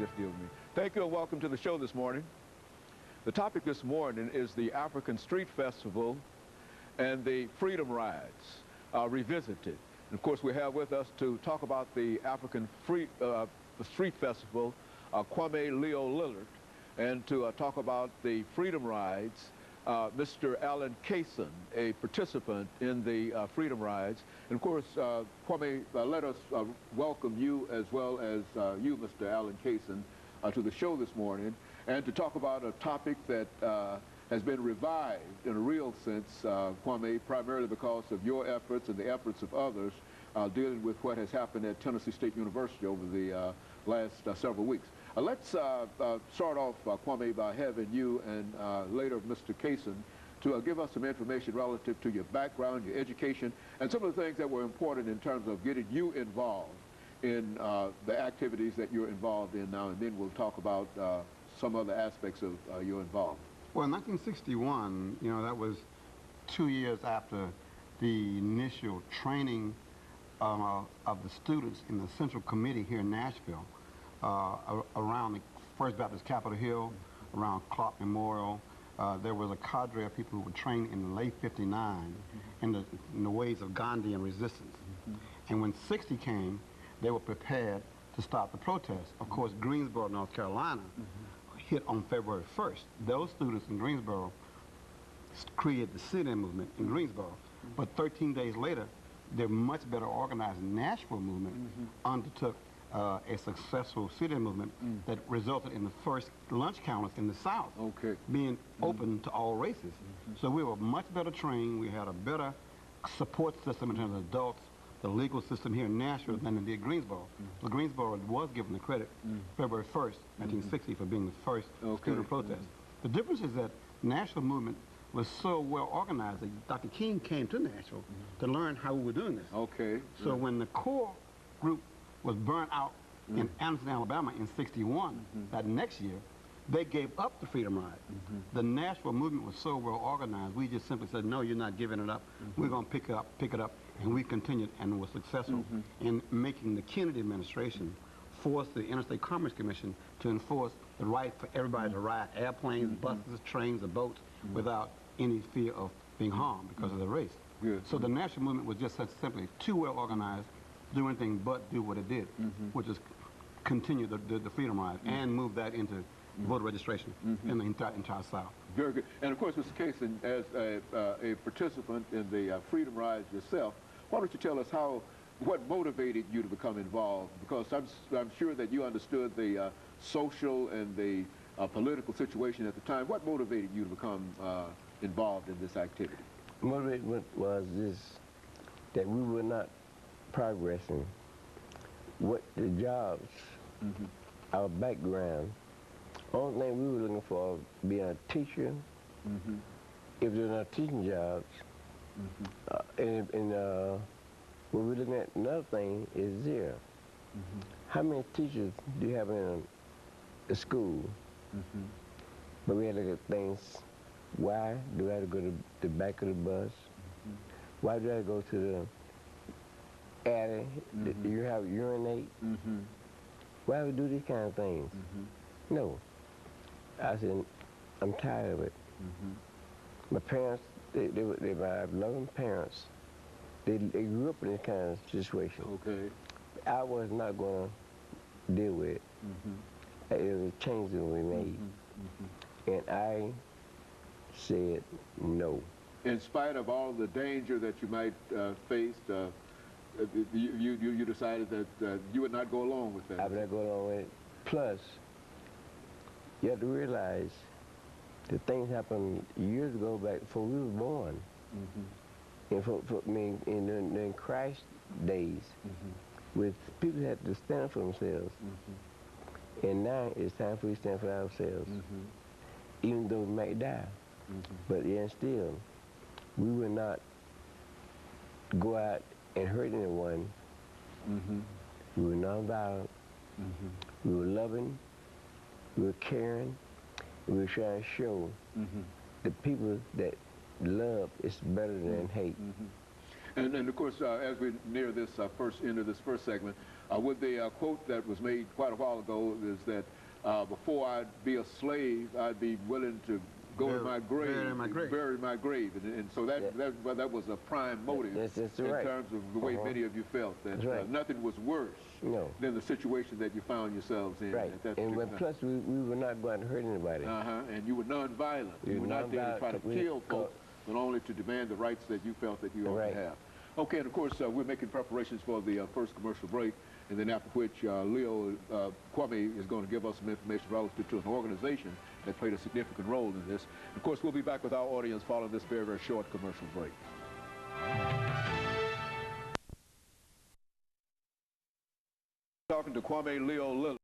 just deal with me. Thank you and welcome to the show this morning. The topic this morning is the African Street Festival and the Freedom Rides revisited. And of course, we have with us to talk about the African Street Festival, Kwame LLillard, and to talk about the Freedom Rides, Mr. Alan Kaysen, a participant in the Freedom Rides. And of course, Kwame, let us welcome you as well as you, Mr. Alan Kaysen, to the show this morning, and to talk about a topic that has been revived in a real sense, Kwame, primarily because of your efforts and the efforts of others dealing with what has happened at Tennessee State University over the last several weeks. Let's start off, Kwame, by having you and later Mr. Kaysen to give us some information relative to your background, your education, and some of the things that were important in terms of getting you involved in the activities that you're involved in now, and then we'll talk about some other aspects of your involvement. Well, in 1961, you know, that was 2 years after the initial training of the students in the Central Committee here in Nashville, around the First Baptist Capitol Hill, around Clark Memorial. There was a cadre of people who were trained in late '59 in the ways of Gandhian resistance. And when '60 came, they were prepared to start the protest. Of course, Greensboro, North Carolina, hit on February 1st. Those students in Greensboro created the sit-in movement in Greensboro. But 13 days later, their much better organized Nashville movement undertook a successful sit-in movement that resulted in the first lunch counters in the South being open to all races. So we were much better trained. We had a better support system in terms of adults, the legal system here in Nashville than it did Greensboro. So Greensboro was given the credit February 1st, 1960, for being the first student protest. The difference is that Nashville movement was so well organized that Dr. King came to Nashville to learn how we were doing this. So when the core group was burnt out in Anderson, Alabama in '61, that next year, they gave up the Freedom Ride. The Nashville movement was so well organized, we just simply said, no, you're not giving it up. We're going to pick it up, and we continued and were successful in making the Kennedy administration force the Interstate Commerce Commission to enforce the right for everybody to ride airplanes, buses, trains, or boats without any fear of being harmed because of the race. So the Nashville movement was just simply too well organized to do anything but do what it did, which is continue the Freedom Ride and move that into voter registration in the entire South. Very good. And of course, Mr. Kaysen, as a participant in the Freedom Rides yourself, why don't you tell us what motivated you to become involved? Because I'm sure that you understood the social and the political situation at the time. What motivated you to become involved in this activity? Motivation was this, that we were not progressing. What the jobs, our background, only thing we were looking for being a teacher. If there's not teaching jobs, what we're looking at, another thing is zero. How many teachers do you have in a school? But we had to look at things. Why do I have to go to the back of the bus? Why do I have to go to the alley? Do you have urinate? Why do we do these kind of things? No. I said, I'm tired of it. My parents, they my loving parents, they grew up in this kind of situation. I was not going to deal with it. It was a change that we made. And I said no. In spite of all the danger that you might face, you decided that you would not go along with that. I would not go along with it. Plus, you have to realize that things happened years ago, back before we were born. And in Christ's days, with people had to stand for themselves. And now it's time for we to stand for ourselves. Even though we might die. But yet still, we will not go out and hurt anyone. We were nonviolent. We were loving. We were caring. We were trying to show the people that love is better than hate. And of course, as we near this end of this first segment, with the quote that was made quite a while ago is that before I'd be a slave, I'd be willing to go in my grave, bury my grave, and so that was a prime motive in terms of the way many of you felt that nothing was worse than the situation that you found yourselves in. Right, and plus we were not going to hurt anybody. And you were nonviolent. You were not there to try to kill folks, but only to demand the rights that you felt that you ought to have. Okay, and of course we're making preparations for the first commercial break, and then after which Leo Kwame is going to give us some information relative to an organization that played a significant role in this. Of course, we'll be back with our audience following this very, very short commercial break. Talking to Kwame LLillard.